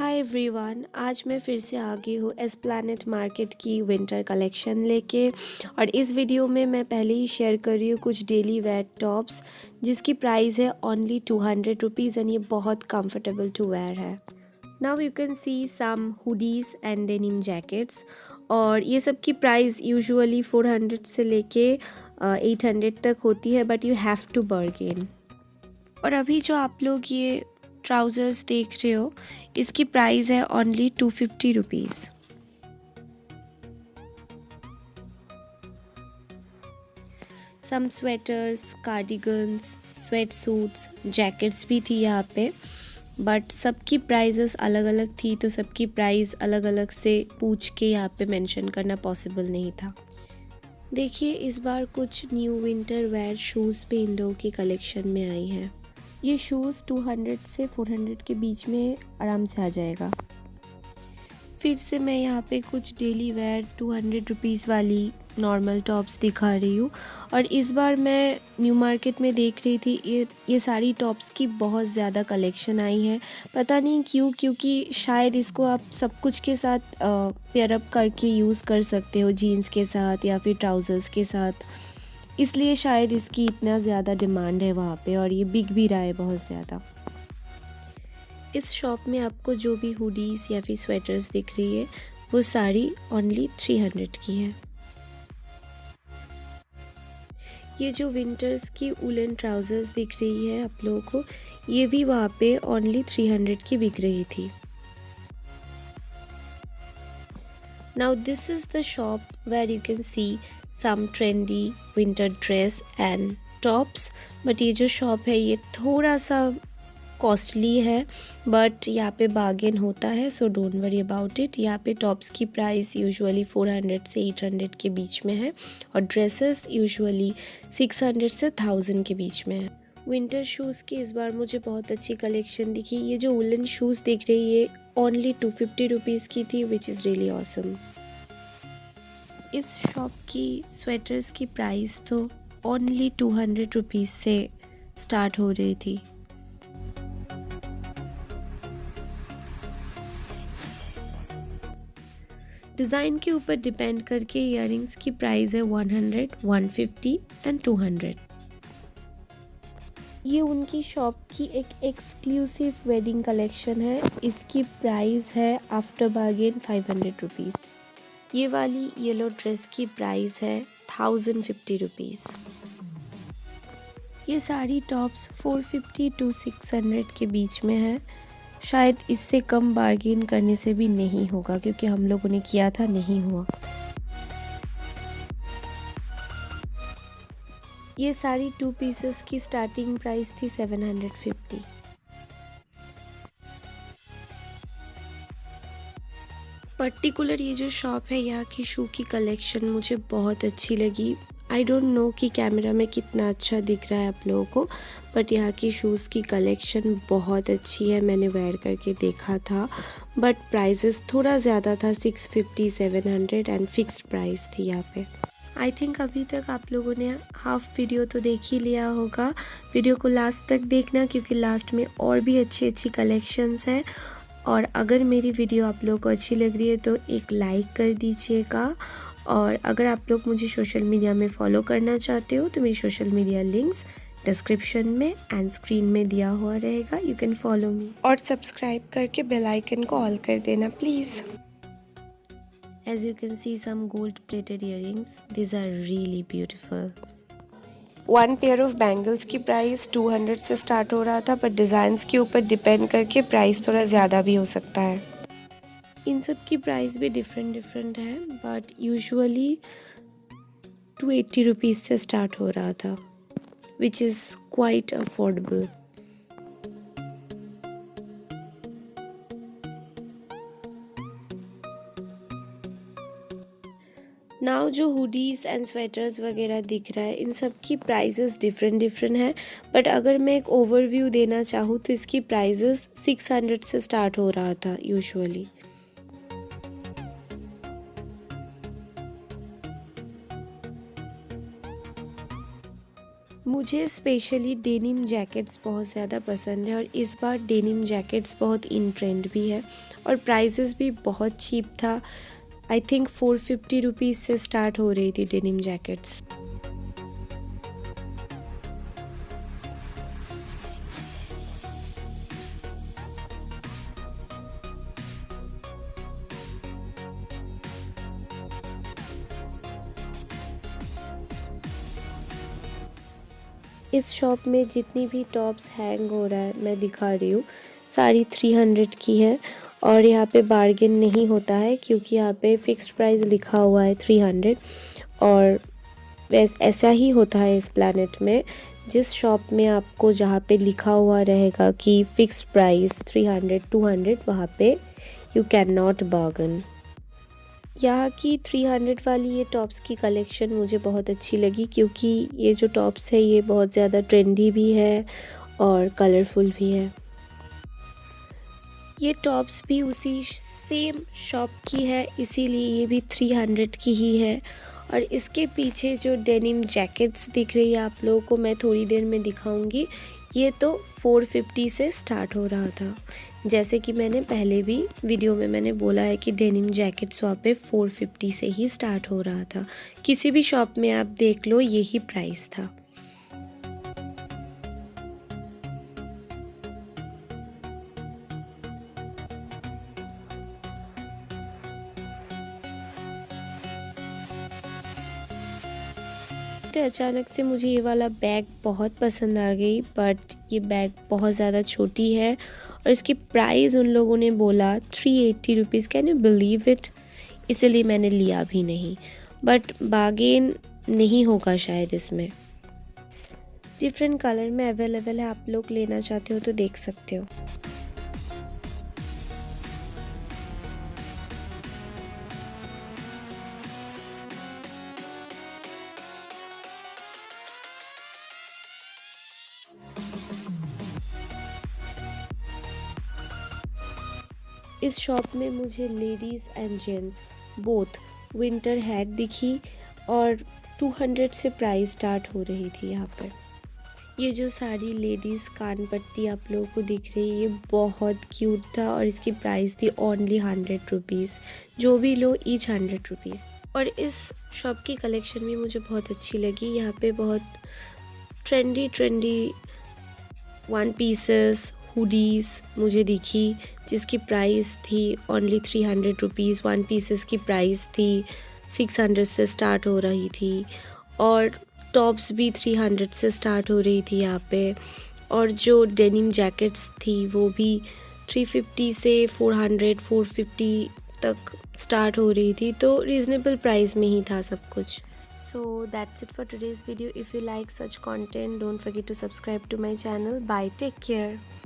Hi everyone, आज मैं फिर से आ गई हूँ एस्प्लैनेड मार्केट की विंटर कलेक्शन लेके। और इस वीडियो में मैं पहले ही शेयर कर रही हूँ कुछ डेली वेयर टॉप्स जिसकी प्राइस है ओनली 200 रुपीज़ एंड ये बहुत कंफर्टेबल टू वेयर है। Now you can see some hoodies and denim jackets और ये सब की प्राइस यूजुअली 400 से लेके 800 तक होती है, but you have to bargain. और अभी जो आप लोग ये ट्राउज़र्स देख रहे हो इसकी प्राइस है only 250 rupees. Some sweaters, cardigans, sweat suits, jackets भी थी यहाँ पे, बट सबकी प्राइजेस अलग अलग थी तो सबकी प्राइस अलग अलग से पूछ के यहाँ पे मेंशन करना पॉसिबल नहीं था। देखिए इस बार कुछ न्यू विंटर वेयर शूज़ भी इन लोगों की कलेक्शन में आई हैं। ये शूज़ 200 से 400 के बीच में आराम से आ जाएगा। फिर से मैं यहाँ पे कुछ डेली वेयर 200 रुपीज़ वाली नॉर्मल टॉप्स दिखा रही हूँ। और इस बार मैं न्यू मार्केट में देख रही थी ये सारी टॉप्स की बहुत ज़्यादा कलेक्शन आई है। पता नहीं क्यों, क्योंकि शायद इसको आप सब कुछ के साथ पेयर अप करके यूज़ कर सकते हो, जीन्स के साथ या फिर ट्राउज़र्स के साथ, इसलिए शायद इसकी इतना ज़्यादा डिमांड है वहाँ पे और ये बिक भी रहा है बहुत ज़्यादा। इस शॉप में आपको जो भी हुडीज़ या फिर स्वेटर्स दिख रही है वो सारी ओनली 300 की है। ये जो विंटर्स की वुलन ट्राउज़र्स दिख रही है आप लोगों को, ये भी वहाँ पे ओनली 300 की बिक रही थी। Now this is the shop where you can see some trendy winter dress and tops, but ये जो शॉप है ये थोड़ा सा कॉस्टली है, बट यहाँ पे बार्गेन होता है, so don't worry about it. यहाँ पे टॉप्स की प्राइस यूजुअली 400 से 800 के बीच में है और ड्रेसेस यूजुअली 600 से 1000 के बीच में है। विंटर शूज़ की इस बार मुझे बहुत अच्छी कलेक्शन दिखी। ये जो वुलन शूज़ दिख रही है ओनली 250 रुपीज़ की थी, विच इज़ रियली ऑसम। इस शॉप की स्वेटर्स की प्राइस तो ओनली 200 रुपीज़ से स्टार्ट हो रही थी। डिज़ाइन के ऊपर डिपेंड करके इयररिंग्स की प्राइस है 100, 150 एंड 200। ये उनकी शॉप की एक एक्सक्लूसिव वेडिंग कलेक्शन है। इसकी प्राइस है आफ्टर बार्गेन 500 रुपीज़। ये वाली येलो ड्रेस की प्राइस है 1050 रुपीज़। ये सारी टॉप्स 450 टू 600 के बीच में है। शायद इससे कम बार्गेन करने से भी नहीं होगा, क्योंकि हम लोगों ने किया था, नहीं हुआ। ये सारी 2 पीसेस की स्टार्टिंग प्राइस थी 750। पर्टिकुलर ये जो शॉप है, यहाँ की शू की कलेक्शन मुझे बहुत अच्छी लगी। आई डोंट नो कि कैमरा में कितना अच्छा दिख रहा है आप लोगों को, बट यहाँ की शूज़ की कलेक्शन बहुत अच्छी है। मैंने वेयर करके देखा था, बट प्राइसेस थोड़ा ज़्यादा था, 650, 700 एंड फिक्स्ड प्राइस थी यहाँ पे। आई थिंक अभी तक आप लोगों ने हाफ वीडियो तो देख ही लिया होगा। वीडियो को लास्ट तक देखना, क्योंकि लास्ट में और भी अच्छी अच्छी कलेक्शंस हैं। और अगर मेरी वीडियो आप लोगों को अच्छी लग रही है तो एक लाइक कर दीजिएगा। और अगर आप लोग मुझे सोशल मीडिया में फॉलो करना चाहते हो तो मेरी सोशल मीडिया लिंक्स डिस्क्रिप्शन में एंड स्क्रीन में दिया हुआ रहेगा, यू कैन फॉलो मी। और सब्सक्राइब करके बेल आइकन को ऑल कर देना please. As you can see some gold plated earrings, these are really beautiful. One pair of bangles की प्राइस 200 से स्टार्ट हो रहा था, पर डिज़ाइंस के ऊपर डिपेंड करके प्राइस थोड़ा ज़्यादा भी हो सकता है। इन सब की प्राइस भी डिफरेंट है, बट यूजुअली 280 रुपीज़ से स्टार्ट हो रहा था, which is quite affordable. Now जो हुडीज़ एंड स्वेटर्स वगैरह दिख रहा है, इन सब की प्राइसेस डिफरेंट है, बट अगर मैं एक ओवरव्यू देना चाहूँ तो इसकी प्राइसेस 600 से स्टार्ट हो रहा था यूजुअली। मुझे स्पेशली डेनिम जैकेट्स बहुत ज़्यादा पसंद है और इस बार डेनिम जैकेट्स बहुत इन ट्रेंड भी है और प्राइसेस भी बहुत चीप था। आई थिंक 450 रुपीज़ से स्टार्ट हो रही थी डेनिम जैकेट्स। इस शॉप में जितनी भी टॉप्स हैंग हो रहा है मैं दिखा रही हूँ, सारी 300 की है और यहाँ पे बार्गेन नहीं होता है क्योंकि यहाँ पे फ़िक्स्ड प्राइस लिखा हुआ है 300। और ऐसा ही होता है इस प्लैनेट में, जिस शॉप में आपको जहाँ पे लिखा हुआ रहेगा कि फ़िक्स्ड प्राइस 300 200 वहाँ पे यू कैन नॉट बार्गन। यहाँ की 300 वाली ये टॉप्स की कलेक्शन मुझे बहुत अच्छी लगी क्योंकि ये जो टॉप्स है ये बहुत ज़्यादा ट्रेंडी भी है और कलरफुल भी है। ये टॉप्स भी उसी सेम शॉप की है, इसीलिए ये भी 300 की ही है। और इसके पीछे जो डेनिम जैकेट्स दिख रही है आप लोगों को, मैं थोड़ी देर में दिखाऊंगी। ये तो 450 से स्टार्ट हो रहा था, जैसे कि मैंने पहले भी वीडियो में मैंने बोला है कि डेनिम जैकेट्स वहाँ पे 450 से ही स्टार्ट हो रहा था। किसी भी शॉप में आप देख लो यही प्राइस था। तो अचानक से मुझे ये वाला बैग बहुत पसंद आ गई, बट ये बैग बहुत ज़्यादा छोटी है और इसकी प्राइस उन लोगों ने बोला 380 rupees. Can you believe it? इसलिए मैंने लिया भी नहीं, बट बार्गेन नहीं होगा शायद इसमें। डिफरेंट कलर में अवेलेबल है, आप लोग लेना चाहते हो तो देख सकते हो। इस शॉप में मुझे ladies and gents both winter hat दिखी और 200 से प्राइस स्टार्ट हो रही थी यहाँ पर। ये जो सारी लेडीज़ कान पट्टी आप लोगों को दिख रही है ये बहुत क्यूट था और इसकी प्राइस थी ओनली 100 रुपीज़। जो भी लो ईच 100 रुपीज़। और इस शॉप की कलेक्शन भी मुझे बहुत अच्छी लगी। यहाँ पे बहुत ट्रेंडी वन पीसेस हुडीज़ मुझे दिखी जिसकी प्राइस थी ओनली 300 रुपीज़। वन पीसेस की प्राइस थी 600 से स्टार्ट हो रही थी और टॉप्स भी 300 से स्टार्ट हो रही थी यहाँ पे। और जो डेनिम जैकेट्स थी वो भी 350 से 400 450 तक स्टार्ट हो रही थी, तो रीज़नेबल प्राइस में ही था सब कुछ। So that's it for today's video. If you like such content, don't forget to subscribe to my channel. Bye, take care.